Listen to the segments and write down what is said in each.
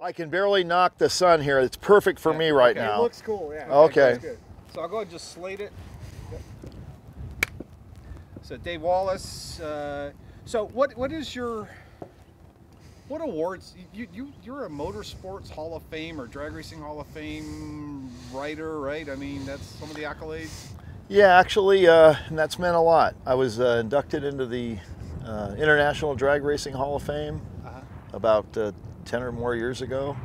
I can barely knock the sun here. It's perfect for me right now. It looks cool, yeah. Okay. Good. So I'll go ahead and just slate it. Yep. So Dave Wallace. So what is your, what awards, you're a Motorsports Hall of Fame or Drag Racing Hall of Fame writer, right? I mean, that's some of the accolades. Yeah, actually, and that's meant a lot. I was inducted into the International Drag Racing Hall of Fame about 10 or more years ago,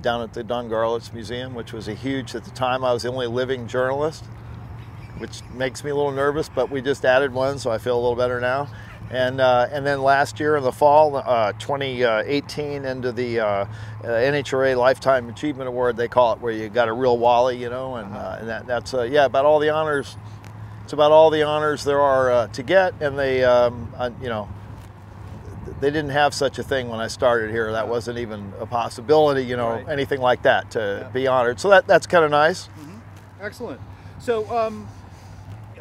down at the Don Garlits Museum, which was a huge, at the time I was the only living journalist, which makes me a little nervous, but we just added one, so I feel a little better now. And then last year in the fall, 2018, into the NHRA Lifetime Achievement Award, they call it, where you got a real Wally, you know, and that's yeah, about all the honors. It's about all the honors there are to get, and they, you know, they didn't have such a thing when I started here. That wasn't even a possibility, you know, anything like that to be honored. So that's kind of nice. Excellent. So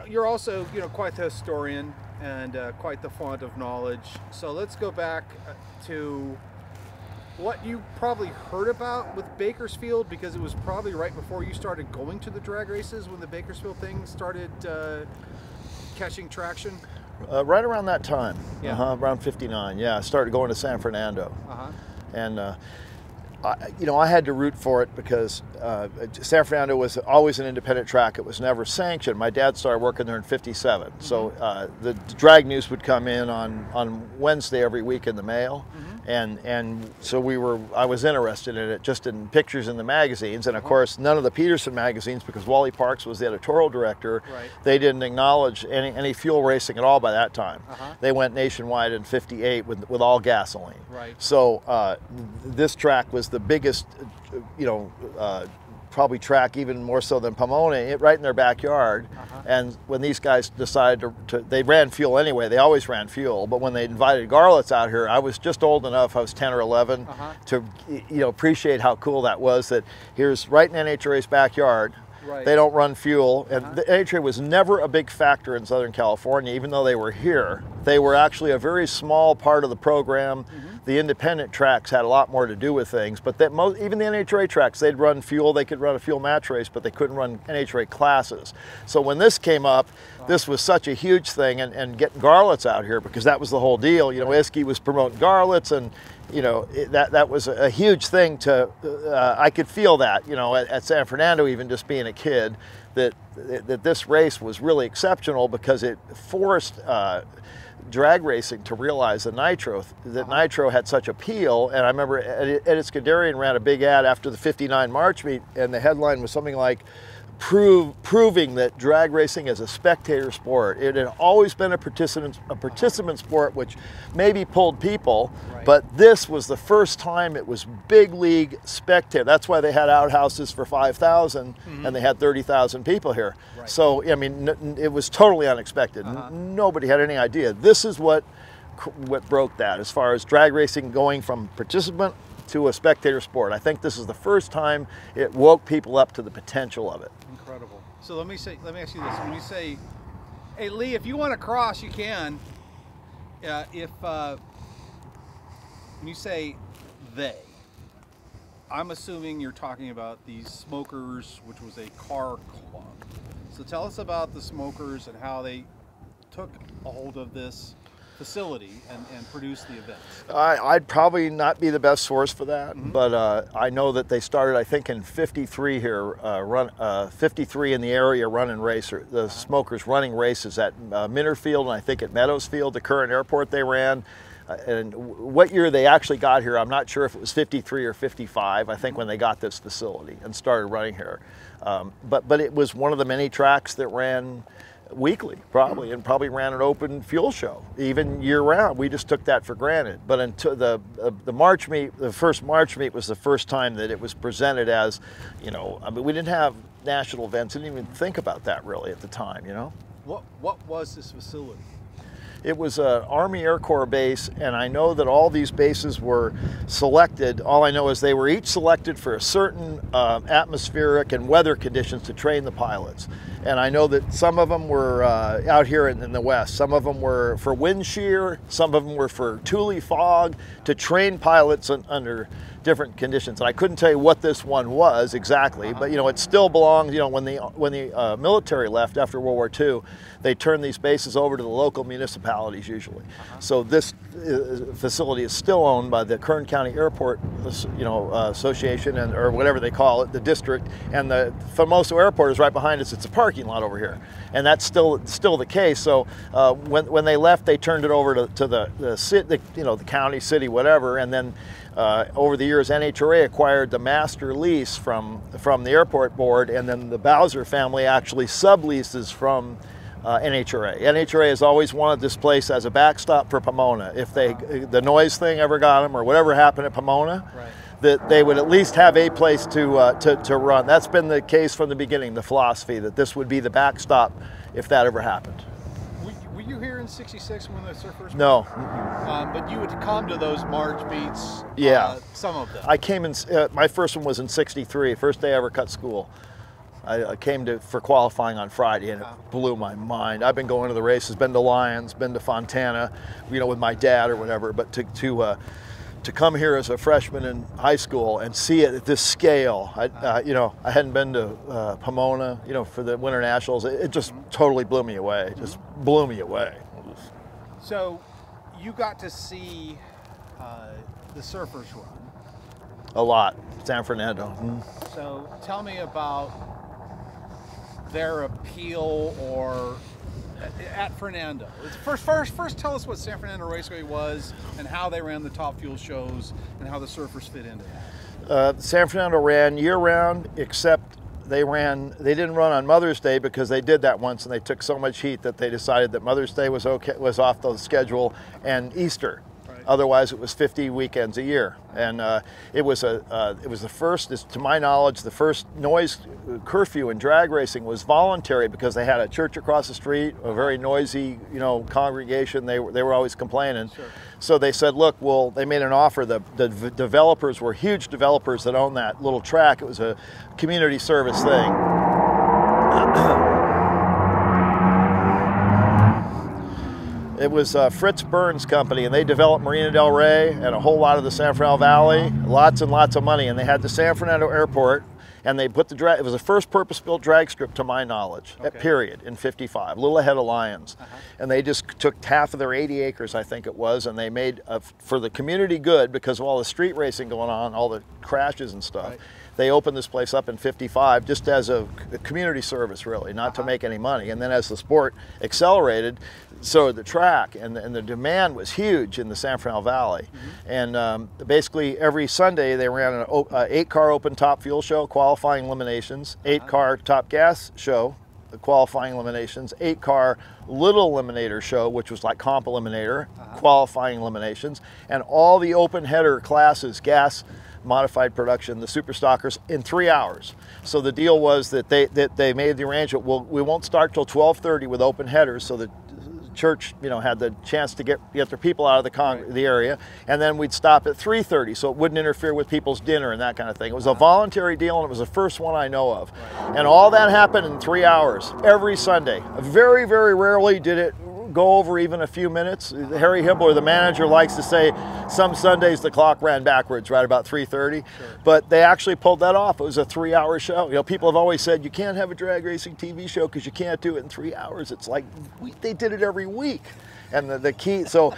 you're also, you know, quite the historian and quite the font of knowledge. So let's go back to what you probably heard about with Bakersfield, because it was probably right before you started going to the drag races when the Bakersfield thing started catching traction. Right around that time, around 59. Yeah, I started going to San Fernando, and you know, I had to root for it because San Fernando was always an independent track. It was never sanctioned. My dad started working there in '57, so the drag news would come in on Wednesday every week in the mail, and so I was interested in it just in pictures in the magazines, and of course none of the Peterson magazines, because Wally Parks was the editorial director. They didn't acknowledge any fuel racing at all by that time. They went nationwide in '58 with all gasoline. So this track was the biggest, you know, probably track even more so than Pomona, right in their backyard. And when these guys decided they ran fuel anyway, they always ran fuel, but when they invited Garlits out here, I was just old enough, I was 10 or 11, to, you know, appreciate how cool that was, that here's right in NHRA's backyard. They don't run fuel, and the NHRA was never a big factor in Southern California, even though they were here. They were actually a very small part of the program. The independent tracks had a lot more to do with things, but even the NHRA tracks, they'd run fuel, they could run a fuel match race, but they couldn't run NHRA classes. So when this came up, this was such a huge thing, and getting Garlits out here, because that was the whole deal. You know, Iski was promoting Garlits, and you know, that was a huge thing to, I could feel that, you know, at San Fernando, even just being a kid, that this race was really exceptional, because it forced drag racing to realize that Nitro had such appeal. And I remember Ed Iskandarian ran a big ad after the '59 March meet, and the headline was something like, proving that drag racing is a spectator sport. It had always been a participant sport, which maybe pulled people, but this was the first time it was big league spectator. That's why they had outhouses for 5,000 and they had 30,000 people here. So, I mean, it was totally unexpected. Nobody had any idea. This is what broke that, as far as drag racing going from participant to a spectator sport. I think this is the first time it woke people up to the potential of it. Incredible. So let me ask you this: when you say, "Hey Lee, if you want to cross, you can," when you say "they," I'm assuming you're talking about the Smokers, which was a car club. So tell us about the Smokers and how they took a hold of this facility and produce the events. I'd probably not be the best source for that, but I know that they started, I think, in '53 here, 53 in the area running the Smokers running races at Minterfield, and I think at Meadowsfield, the current airport they ran. And what year they actually got here, I'm not sure if it was '53 or '55, I think, when they got this facility and started running here. But it was one of the many tracks that ran weekly, probably, and probably ran an open fuel show, even year-round. We just took that for granted. But until the March meet, the first March meet was the first time that it was presented as, you know, I mean, we didn't have national events, didn't even think about that really at the time, you know. What was this facility? It was an Army Air Corps base, and I know that all these bases were selected. All I know is they were each selected for a certain atmospheric and weather conditions to train the pilots. And I know that some of them were out here in the west. Some of them were for wind shear. Some of them were for Thule fog, to train pilots under different conditions. And I couldn't tell you what this one was exactly, but it still belonged. When the military left after World War II, they turned these bases over to the local municipalities usually. So this facility is still owned by the Kern County Airport, Association, or whatever they call it, the district. And the Famoso Airport is right behind us. It's a parking lot over here, and that's still the case. So when they left, they turned it over to the city, the county, city, whatever, and then. Over the years, NHRA acquired the master lease from the airport board, and then the Bowser family actually subleases from NHRA. NHRA has always wanted this place as a backstop for Pomona. If the noise thing ever got them, or whatever happened at Pomona, that they would at least have a place to run. That's been the case from the beginning, the philosophy that this would be the backstop if that ever happened. Were you here in '66 when the Surfers? No. But you would come to those March meets. Yeah. Some of them. I came in. My first one was in '63. First day I ever cut school. I came for qualifying on Friday, and it blew my mind. I've been going to the races, been to Lyons, been to Fontana, with my dad or whatever. But to come here as a freshman in high school and see it at this scale, I hadn't been to Pomona, for the Winter Nationals. It just totally blew me away. It just blew me away. So, you got to see the Surfers run a lot, San Fernando. So, tell me about their appeal or at Fernando. First tell us what San Fernando Raceway was and how they ran the Top Fuel shows and how the Surfers fit into that. San Fernando ran year-round, except they didn't run on Mother's Day because they did that once and they took so much heat that they decided that Mother's Day was off the schedule, and Easter. Otherwise, it was 50 weekends a year, and it was the first, to my knowledge, the first noise curfew in drag racing was voluntary because they had a church across the street, a very noisy, congregation. They were always complaining, so they said, look, they made an offer. The developers were huge developers that owned that little track. It was a community service thing. It was Fritz Burns Company, and they developed Marina del Rey and a whole lot of the San Fernando Valley, lots and lots of money. And they had the San Fernando Airport, and they put it was the first purpose-built drag strip to my knowledge, period, in '55, a little ahead of Lyons. And they just took half of their 80 acres, I think it was, and they made, for the community good, because of all the street racing going on, all the crashes and stuff. They opened this place up in '55 just as a community service, really, not to make any money. And then as the sport accelerated, so did the track, and the demand was huge in the San Fernando Valley. And basically every Sunday they ran an 8-car open top fuel show, qualifying eliminations, 8-car top gas show, the qualifying eliminations, 8-car little eliminator show, which was like comp eliminator, qualifying eliminations, and all the open header classes, gas, modified production, the super stockers, in 3 hours. So the deal was that they made the arrangement, we won't start till 12:30 with open headers, so the church had the chance to get their people out of the area, and then we'd stop at 3:30 so it wouldn't interfere with people's dinner and that kind of thing. It was a voluntary deal, and it was the first one I know of. And all that happened in 3 hours every Sunday. Very, very rarely did it go over even a few minutes. Harry Hibbler, the manager, likes to say some Sundays the clock ran backwards right about 3:30, but they actually pulled that off. It was a 3-hour show. People have always said you can't have a drag racing TV show because you can't do it in 3 hours. It's like they did it every week, and the key. So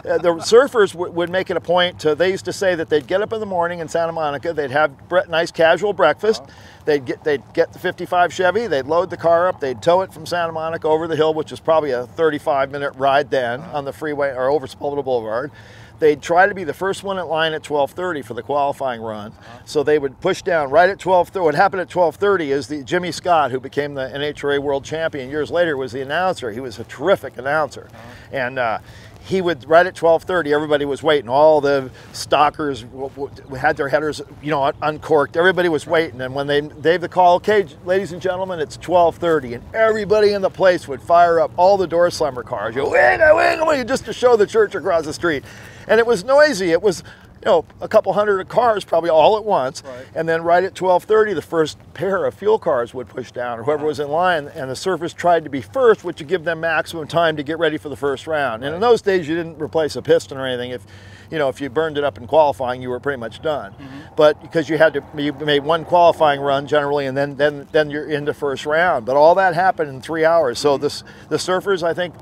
the surfers would make it a point to, they used to say that they'd get up in the morning in Santa Monica, they'd have nice casual breakfast, they'd get the 55 Chevy, they'd load the car up, they'd tow it from Santa Monica over the hill, which is probably a 35-minute ride then on the freeway or over Sepulveda Boulevard. They'd try to be the first one in line at 12:30 for the qualifying run. So they would push down right at 12:30. What happened at 12:30 is Jimmy Scott, who became the NHRA World Champion years later, was the announcer. He was a terrific announcer. And he would, right at 12:30, everybody was waiting. All the stockers had their headers, uncorked. Everybody was waiting. And when they gave the call, okay, ladies and gentlemen, it's 12:30, and everybody in the place would fire up all the door slammer cars, just to show the church across the street. And it was noisy. It was a couple hundred cars probably all at once, and then right at 12:30 the first pair of fuel cars would push down, or whoever was in line, and the surfers tried to be first, which would give them maximum time to get ready for the first round. And in those days you didn't replace a piston or anything. If you burned it up in qualifying, you were pretty much done. But because you made one qualifying run generally, and then you're into first round. But all that happened in 3 hours. So the surfers, I think,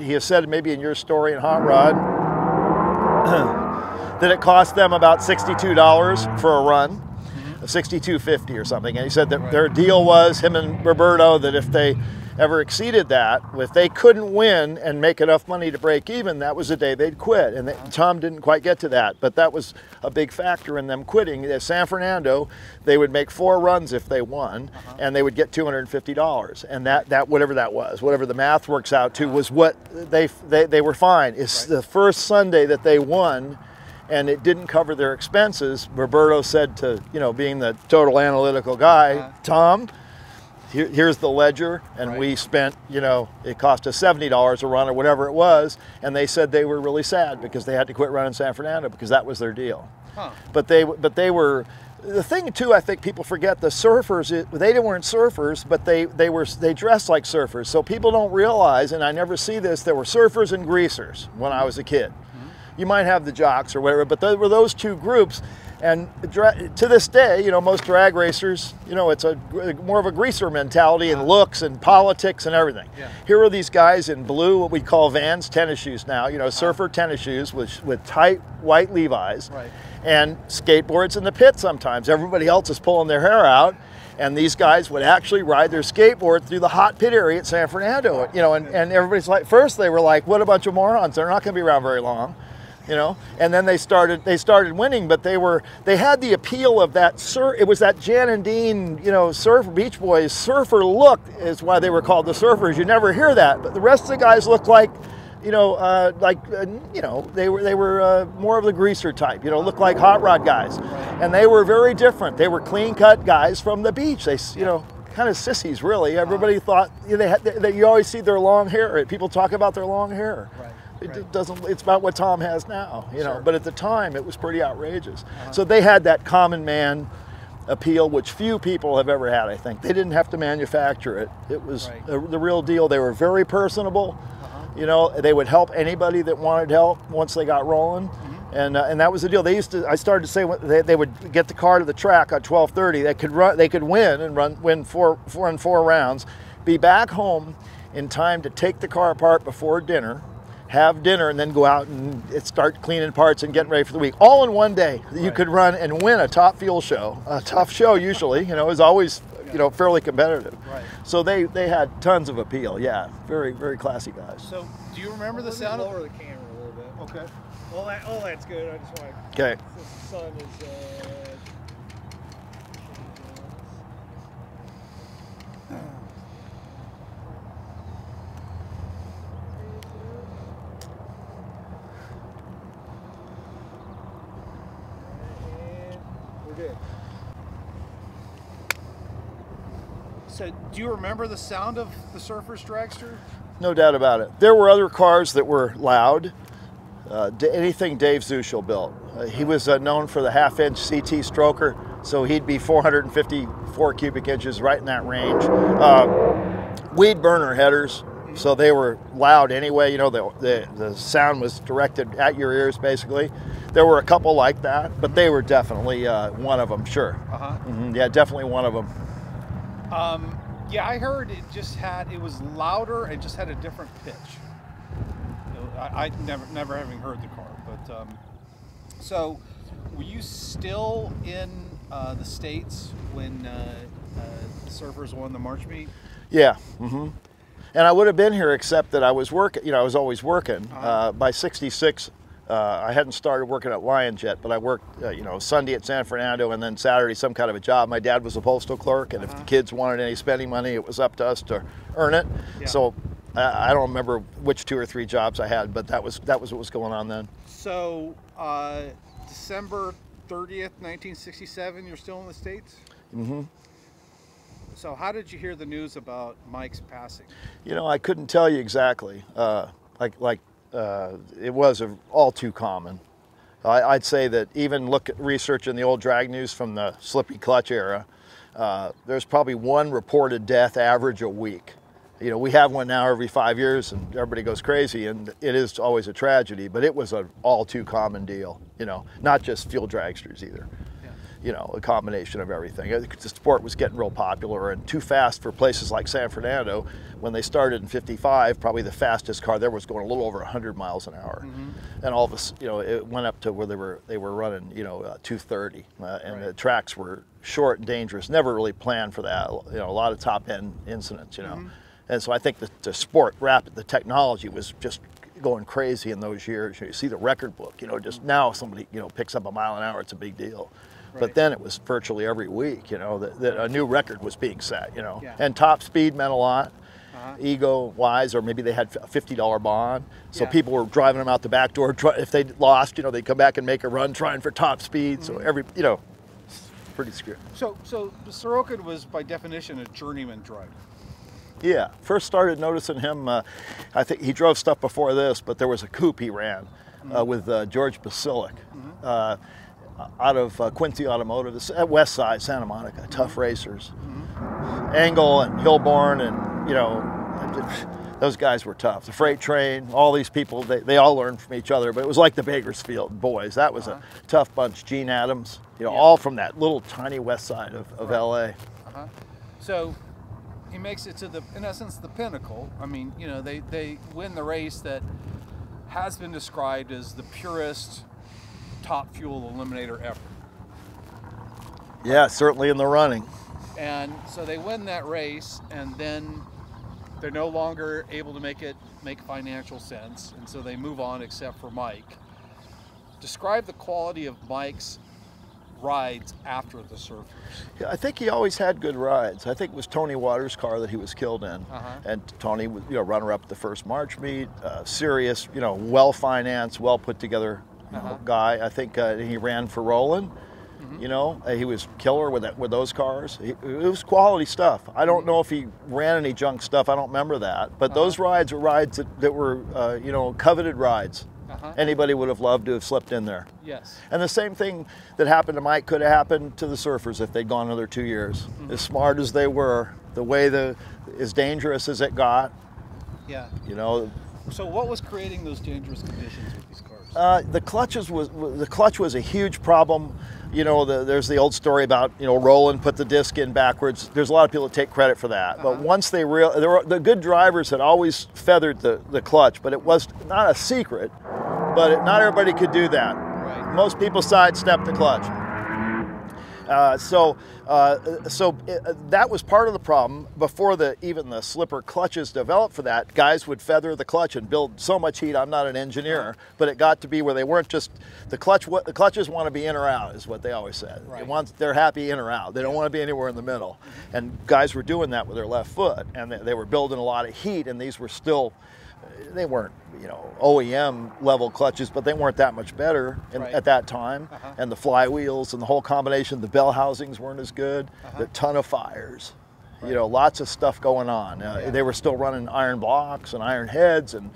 he has said maybe in your story in Hot Rod, that it cost them about $62 for a run, $62.50 or something. And he said that their deal was, him and Roberto, that if they ever exceeded that, if they couldn't win and make enough money to break even, that was the day they'd quit. And Tom didn't quite get to that, but that was a big factor in them quitting. At San Fernando, they would make 4 runs if they won, and they would get $250. And that whatever that was, whatever the math works out to, was what they were fine. It's the first Sunday that they won, and it didn't cover their expenses. Roberto said to, being the total analytical guy, Tom, here's the ledger, and we spent, it cost us $70 a run or whatever it was, and they said they were really sad because they had to quit running San Fernando because that was their deal. But they were, the thing too, I think people forget, the surfers, they weren't surfers, but they dressed like surfers. So people don't realize, and I never see this, there were surfers and greasers when I was a kid. You might have the jocks or whatever, but there were those two groups. And to this day, most drag racers, it's more of a greaser mentality and looks and politics and everything. Here are these guys in blue, what we call Vans tennis shoes now, surfer tennis shoes with tight white Levi's, and skateboards in the pit sometimes. Everybody else is pulling their hair out, and these guys would actually ride their skateboard through the hot pit area at San Fernando. And everybody's like, first they were like, what a bunch of morons, they're not going to be around very long. And then they started winning, but they had the appeal of that it was that Jan and Dean, surfer Beach Boys surfer look is why they were called the surfers. You never hear that, but the rest of the guys looked like, they were more of the greaser type, looked like hot rod guys, and they were very different. They were clean cut guys from the beach. They, kind of sissies really. Everybody thought you always see their long hair. People talk about their long hair. It doesn't. It's about what Tom has now, But at the time, it was pretty outrageous. So they had that common man appeal, which few people have ever had. I think they didn't have to manufacture it. It was the real deal. They were very personable. They would help anybody that wanted help once they got rolling, and that was the deal. I started to say they would get the car to the track at 12:30. They could win and win four and four rounds, be back home in time to take the car apart before dinner, have dinner, and then go out and start cleaning parts and getting ready for the week. All in one day. You could run and win a top fuel show. A tough show usually, it was always, fairly competitive. So they had tons of appeal. Yeah, very, very classy guys. So do you remember the sound of... Lower the camera a little bit. Okay. All that's good. I just want to... Okay. The sun is... Good. So do you remember the sound of the Surfers Dragster? No doubt about it. There were other cars that were loud. Anything Dave Zuschel built. He was known for the half-inch CT stroker, so he'd be 454 cubic inches, right in that range. Weed burner headers, so they were loud anyway. The sound was directed at your ears, basically. There were a couple like that, but they were definitely one of them, sure. Yeah, definitely one of them. Yeah, I heard it was louder and just had a different pitch. I never having heard the car, but so were you still in the States when the Surfers won the March meet? Yeah. And I would have been here except that I was working. I was always working. By '66. I hadn't started working at Lions yet, but I worked, Sunday at San Fernando and then Saturday some kind of a job. My dad was a postal clerk, and if the kids wanted any spending money, it was up to us to earn it. So I don't remember which 2 or 3 jobs I had, but that was what was going on then. So December 30th, 1967, you're still in the States? So how did you hear the news about Mike's passing? I couldn't tell you exactly. It was all too common. I'd say that even look at research in the old drag news from the slippy clutch era, there's probably one reported death average a week. You know, we have one now every 5 years and everybody goes crazy, and it is always a tragedy, but it was an all too common deal, you know, not just fuel dragsters either. Yeah. You know, a combination of everything. The sport was getting real popular and too fast for places like San Fernando. When they started in '55, probably the fastest car there was going a little over 100 miles an hour. And all of us, you know, it went up to where they were running, you know, 230, and the tracks were short and dangerous. Never really planned for that. You know, a lot of top end incidents, you know. And so I think the sport, the technology was just going crazy in those years. You see the record book, you know, just now somebody, you know, picks up a mile an hour, it's a big deal. Right. But then it was virtually every week, you know, that a new record was being set, you know. And top speed meant a lot, ego-wise, or maybe they had a $50 bond. So people were driving them out the back door. If they lost, you know, they'd come back and make a run trying for top speed. So you know, pretty screwed. So Sorokin was by definition a journeyman driver. Yeah, first started noticing him, I think he drove stuff before this, but there was a coupe he ran with George Basilic out of Quincy Automotive, at West Side, Santa Monica, tough racers. Angle and Hilborn and, you know, those guys were tough. The freight train, all these people, they all learned from each other, but it was like the Bakersfield boys. That was a tough bunch. Gene Adams, you know, all from that little tiny west side of LA. So he makes it to in essence, the pinnacle. I mean, you know, they win the race that has been described as the purest top fuel eliminator ever. Yeah, certainly in the running. And so they win that race, and then they're no longer able to make financial sense, and so they move on except for Mike. Describe the quality of Mike's rides after the Surfers. Yeah, I think he always had good rides. I think it was Tony Waters' car that he was killed in, and Tony was, you know, runner-up at the first March meet, serious, you know, well-financed, well-put-together guy. I think he ran for Roland. You know, he was killer with those cars. It was quality stuff. I don't know if he ran any junk stuff. I don't remember that. But those rides were rides that were, you know, coveted rides. Anybody would have loved to have slipped in there. Yes. And the same thing that happened to Mike could have happened to the Surfers if they'd gone another 2 years. As smart as they were, the way as dangerous as it got. Yeah. You know. So what was creating those dangerous conditions with these cars? The clutch was a huge problem. You know, there's the old story about, you know, Roland put the disc in backwards. There's a lot of people that take credit for that. But once the good drivers had always feathered the clutch, but it was not a secret. But not everybody could do that. Right. Most people sidestepped the clutch. So that was part of the problem. Before even the slipper clutches developed for that, guys would feather the clutch and build so much heat. I'm not an engineer, but it got to be where they weren't just the clutches want to be in or out, is what they always said. Right. They're happy in or out. They don't want to be anywhere in the middle. And guys were doing that with their left foot, and they were building a lot of heat. And these were still, they weren't, you know, OEM level clutches, but they weren't that much better at that time. And the flywheels and the whole combination, the bell housings weren't as good. A ton of fires, you know, lots of stuff going on. They were still running iron blocks and iron heads, and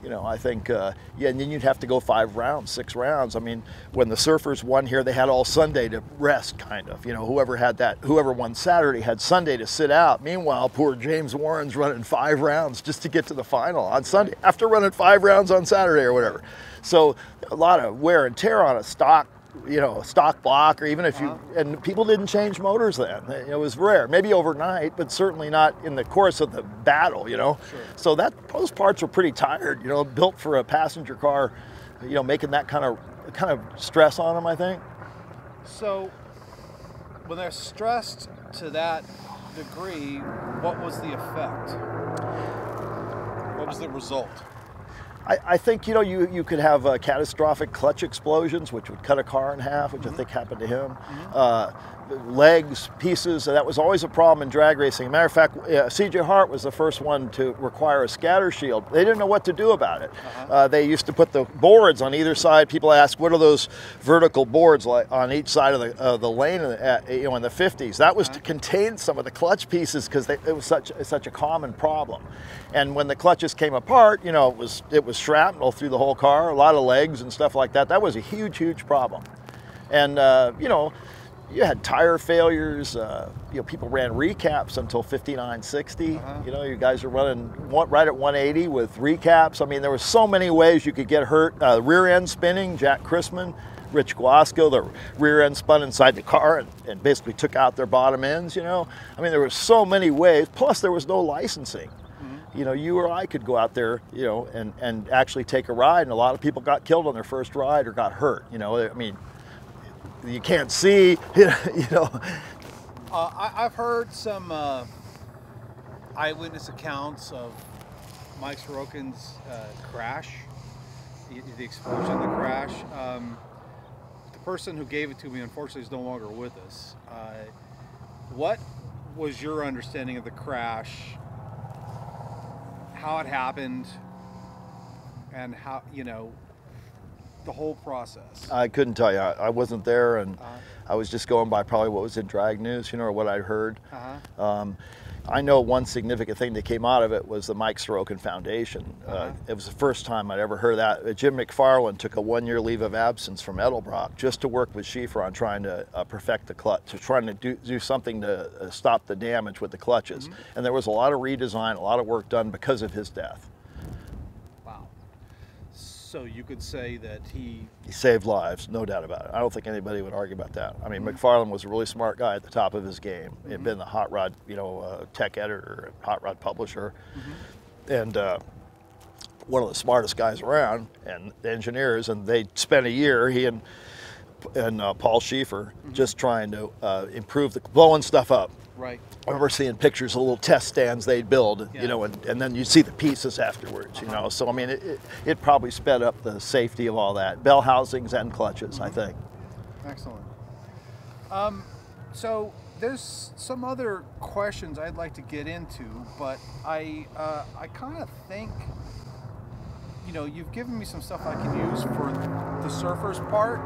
you know, I think, and then you'd have to go 5 rounds, 6 rounds. I mean, when the Surfers won here, they had all Sunday to rest, kind of. You know, whoever won Saturday had Sunday to sit out. Meanwhile, poor James Warren's running 5 rounds just to get to the final on Sunday, after running 5 rounds on Saturday or whatever. So a lot of wear and tear on a stock, you know, stock block, or even if and people didn't change motors then. It was rare, maybe overnight, but certainly not in the course of the battle, you know. So those parts were pretty tired, you know, built for a passenger car, you know, making that kind of stress on them, I think. So when they're stressed to that degree, what was the effect? What was the result? I think, you know, you could have catastrophic clutch explosions, which would cut a car in half, which I think happened to him. legs, pieces. That was always a problem in drag racing. As a matter of fact, C.J. Hart was the first one to require a scatter shield. They didn't know what to do about it. They used to put the boards on either side. People ask, what are those vertical boards like on each side of the lane? You know, in the 50s, that was to contain some of the clutch pieces because it was such a common problem. And when the clutches came apart, you know, it was shrapnel through the whole car, a lot of legs and stuff like that. That was a huge problem. And you know, you had tire failures. You know, people ran recaps until 59, 60. You know, you guys are running right at 180 with recaps. I mean, there were so many ways you could get hurt. Rear end spinning, Jack Chrisman, Rich Guasco, the rear end spun inside the car and basically took out their bottom ends, you know. I mean, there were so many ways, plus there was no licensing. You know, you or I could go out there, you know, and actually take a ride, and a lot of people got killed on their first ride or got hurt, you know. I mean, you can't see, you know. I've heard some eyewitness accounts of Mike Sorokin's crash, the explosion, the crash. The person who gave it to me, unfortunately, is no longer with us. What was your understanding of the crash, how it happened, and how, you know, the whole process? I couldn't tell you. I wasn't there, and I was just going by probably what was in drag news, you know, or what I'd heard. I know one significant thing that came out of it was the Mike Sorokin Foundation. It was the first time I'd ever heard that. Jim McFarland took a 1-year leave of absence from Edelbrock just to work with Schieffer on trying to perfect the clutch, to trying to do something to stop the damage with the clutches. And there was a lot of redesign, a lot of work done because of his death. Wow. So you could say that he saved lives, no doubt about it. I don't think anybody would argue about that. I mean, McFarland was a really smart guy at the top of his game. He had been the hot rod, you know, tech editor, hot rod publisher, and one of the smartest guys around, and engineers. And they spent a year, he and Paul Schieffer, just trying to improve blowing stuff up. Right. I remember seeing pictures of little test stands they'd build, you know, and then you'd see the pieces afterwards, you know. So, I mean, it probably sped up the safety of all that. Bell housings and clutches, I think. Excellent. So there's some other questions I'd like to get into, but I kind of think, you know, you've given me some stuff I can use for the surfers part.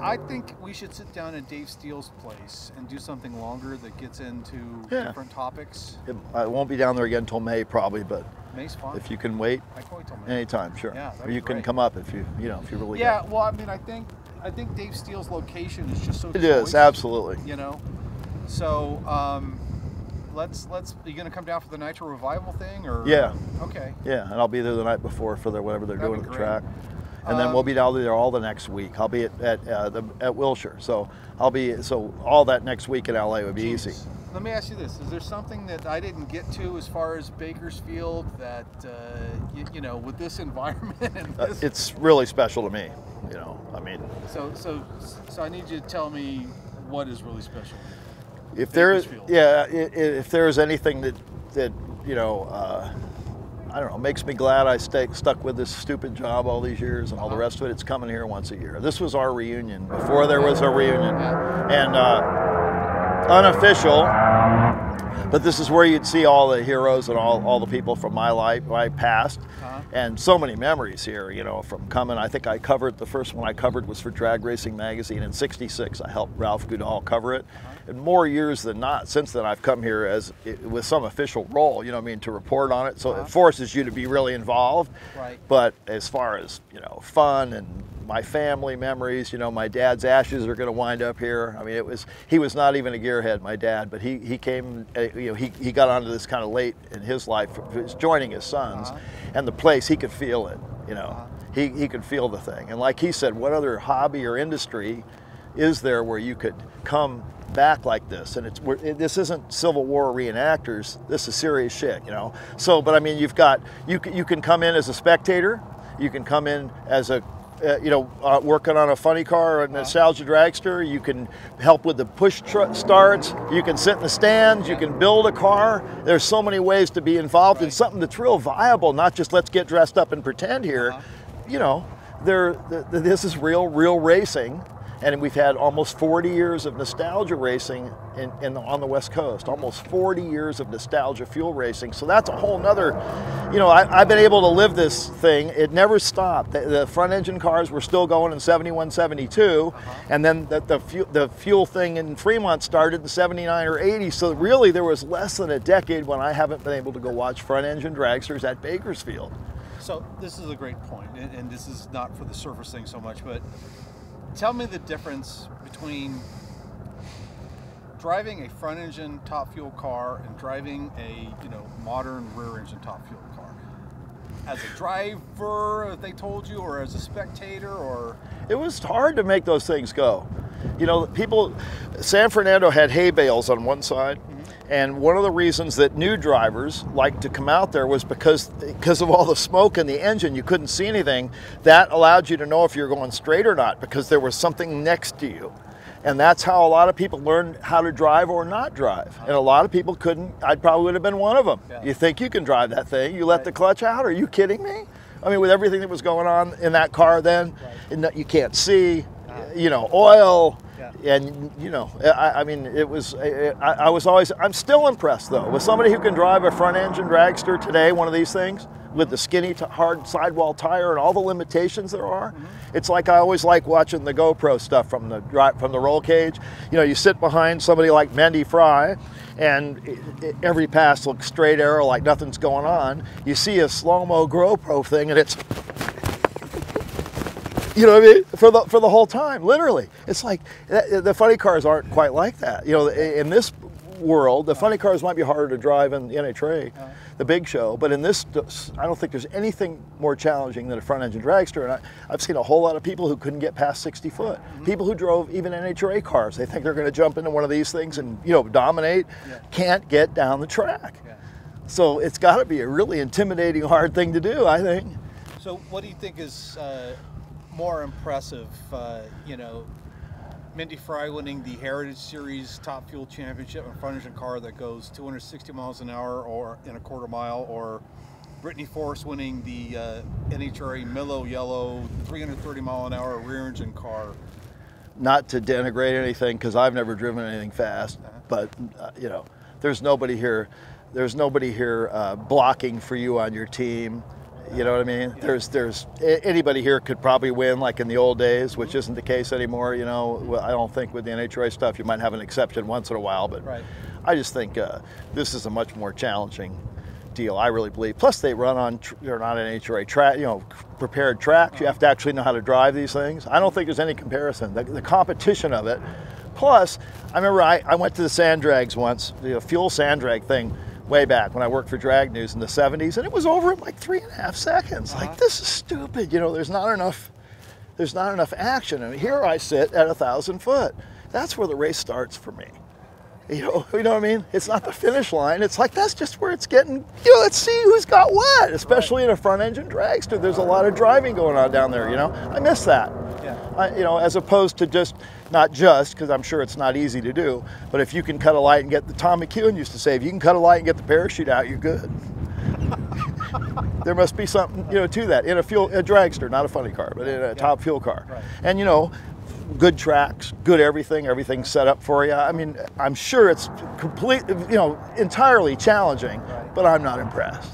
I think we should sit down at Dave Steele's place and do something longer that gets into different topics. I won't be down there again until May probably, but May's fine. If you can wait, I can wait till May. Anytime, sure. Yeah, or you can come up if you really. Yeah, well, I mean, I think Dave Steele's location is just so. It is, absolutely. You know, so let's. Are you going to come down for the Nitro Revival thing, or? Yeah. Okay. Yeah, and I'll be there the night before for whatever they're doing at the track. And then we'll be down there all the next week. I'll be at Wilshire, so all that next week in LA would be easy. Let me ask you this: is there something that I didn't get to as far as Bakersfield that you know, with this environment? And this... It's really special to me. You know, I mean. So I need you to tell me what is really special. If there is, if there is anything that you know. I don't know, makes me glad I stuck with this stupid job all these years and all the rest of it. It's coming here once a year. This was our reunion before there was a reunion. And unofficial, but this is where you'd see all the heroes and all the people from my life, my past. And so many memories here, you know, from coming. I think I covered, the first one I covered was for Drag Racing Magazine in '66. I helped Ralph Goodall cover it. And more years than not, since then, I've come here with some official role, you know what I mean, to report on it. So it forces you to be really involved. Right. But as far as, you know, fun and my family memories, you know, my dad's ashes are going to wind up here. I mean, he was not even a gearhead, my dad, but he came, you know, he got onto this kind of late in his life, joining his sons. And the place, he could feel it, you know. He could feel the thing. And like he said, what other hobby or industry is there where you could come back like this? And this isn't Civil War reenactors, this is serious shit, you know. So, but I mean, you can come in as a spectator, you can come in as a you know, working on a funny car or a nostalgia dragster. You can help with the push starts. You can sit in the stands. You can build a car. There's so many ways to be involved in something that's real viable, not just let's get dressed up and pretend here. You know, this is real racing. And we've had almost 40 years of nostalgia racing on the West Coast, almost 40 years of nostalgia fuel racing. So that's a whole nother, you know, I've been able to live this thing. It never stopped. The front engine cars were still going in 71, 72, and then the fuel thing in Fremont started in 79 or 80. So really there was less than a decade when I haven't been able to go watch front engine dragsters at Bakersfield. So this is a great point, and this is not for the surface thing so much, but tell me the difference between driving a front engine top fuel car and driving a modern rear engine top fuel car. As a driver, if they told you, or as a spectator, or it was hard to make those things go. You know, San Fernando had hay bales on one side, and one of the reasons that new drivers liked to come out there was because of all the smoke in the engine. You couldn't see anything. That allowed you to know if you're going straight or not, because there was something next to you. And that's how a lot of people learned how to drive or not drive. And a lot of people couldn't. I probably would have been one of them. Yeah. You think you can drive that thing, you let the clutch out? Are you kidding me? I mean, with everything that was going on in that car then, you can't see, you know, oil. And, you know, I mean, it was, I was always, I'm still impressed, though, with somebody who can drive a front-engine dragster today, one of these things, with the skinny, hard sidewall tire and all the limitations there are. It's like I always like watching the GoPro stuff from the roll cage. You know, you sit behind somebody like Mendy Fry, and every pass looks straight arrow like nothing's going on. You see a slow-mo GoPro thing, and it's... You know what I mean? For the whole time, literally. It's like, the funny cars aren't quite like that. You know, in this world, the funny cars might be harder to drive in the NHRA, the big show, but in this, I don't think there's anything more challenging than a front engine dragster. And I've seen a whole lot of people who couldn't get past 60 foot. People who drove even NHRA cars, they think they're going to jump into one of these things and, you know, dominate, can't get down the track. So it's got to be a really intimidating, hard thing to do, I think. So what do you think is more impressive, you know, Mendy Fry winning the Heritage Series Top Fuel Championship in a front engine car that goes 260 miles an hour or in a quarter mile, or Brittany Force winning the NHRA Mellow Yellow 330 mile an hour rear engine car? Not to denigrate anything, because I've never driven anything fast, but you know, there's nobody here blocking for you on your team. You know what I mean? There's anybody here could probably win, like in the old days, which isn't the case anymore. You know, I don't think with the NHRA stuff you might have an exception once in a while, but I just think this is a much more challenging deal. I really believe. Plus, they're not an NHRA track, you know, prepared tracks. You have to actually know how to drive these things. I don't think there's any comparison. The competition of it. Plus, I remember I went to the sand drags once, the fuel sand drag thing, way back when I worked for Drag News in the 70s, and it was over in like 3.5 seconds. Like, this is stupid. You know, there's not enough action. I mean, here I sit at 1,000 foot. That's where the race starts for me. You know what I mean? It's not the finish line. It's like, that's just where it's getting, you know, let's see who's got what, especially in a front engine dragster. There's a lot of driving going on down there, you know? I miss that. You know, as opposed to just, not just, because I'm sure it's not easy to do, but if you can cut a light and get, Tom McEwen used to say, if you can cut a light and get the parachute out, you're good. There must be something, you know, to that in a dragster, not a funny car, but in a top fuel car. And, you know, good tracks, good everything's set up for you. I mean, I'm sure it's entirely challenging, but I'm not impressed.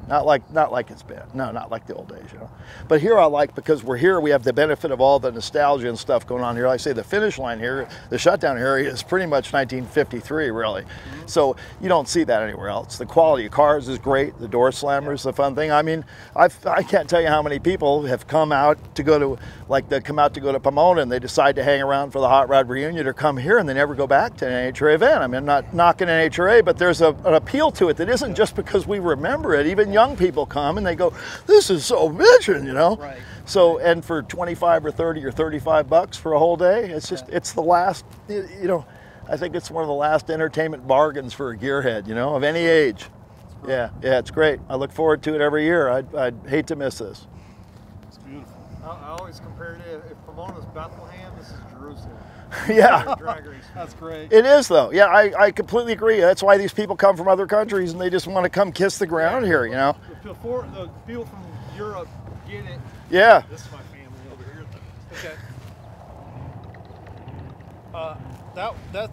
Not like it's been. No, not like the old days, you know. But here I like, because we're here, we have the benefit of all the nostalgia and stuff going on here. Like I say, the finish line here, the shutdown area is pretty much 1953, really. So you don't see that anywhere else. The quality of cars is great. The door slammer is the fun thing. I mean, I can't tell you how many people have come out to go to, Pomona, and they decide to hang around for the Hot Rod Reunion or come here, and they never go back to an NHRA event. I mean, I'm not knocking NHRA, but there's an appeal to it that isn't just because we remember it. Even young people come and they go, this is so bitchin', you know? So, and for 25 or 30 or 35 bucks for a whole day, it's just, it's the last, you know, I think it's one of the last entertainment bargains for a gearhead, you know, of any age. Yeah, it's great. I look forward to it every year. I'd hate to miss this. It's beautiful. I always compare it, if Pomona's Bethlehem, this is Jerusalem. Yeah. That's great. It is, though. Yeah, I completely agree. That's why these people come from other countries and they just want to come kiss the ground here, you know. The people from Europe get it. Yeah. This is my family over here. Okay.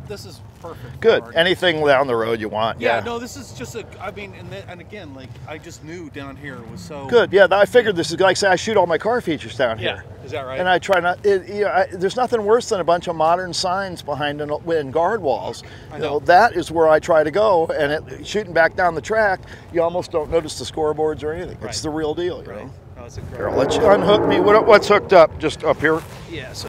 This is perfect. Good. Anything down the road you want. Yeah. No, this is just I mean, and again, like I just knew down here was so good. Yeah, I figured this is like say I shoot all my car features down here. Is that right? And I try not. There's nothing worse than a bunch of modern signs behind in guard walls. I know. That is where I try to go, and shooting back down the track, you almost don't notice the scoreboards or anything. It's the real deal. You know. Oh, it's Here, incredible. I'll let you unhook me. What's hooked up? Just up here. Yeah. So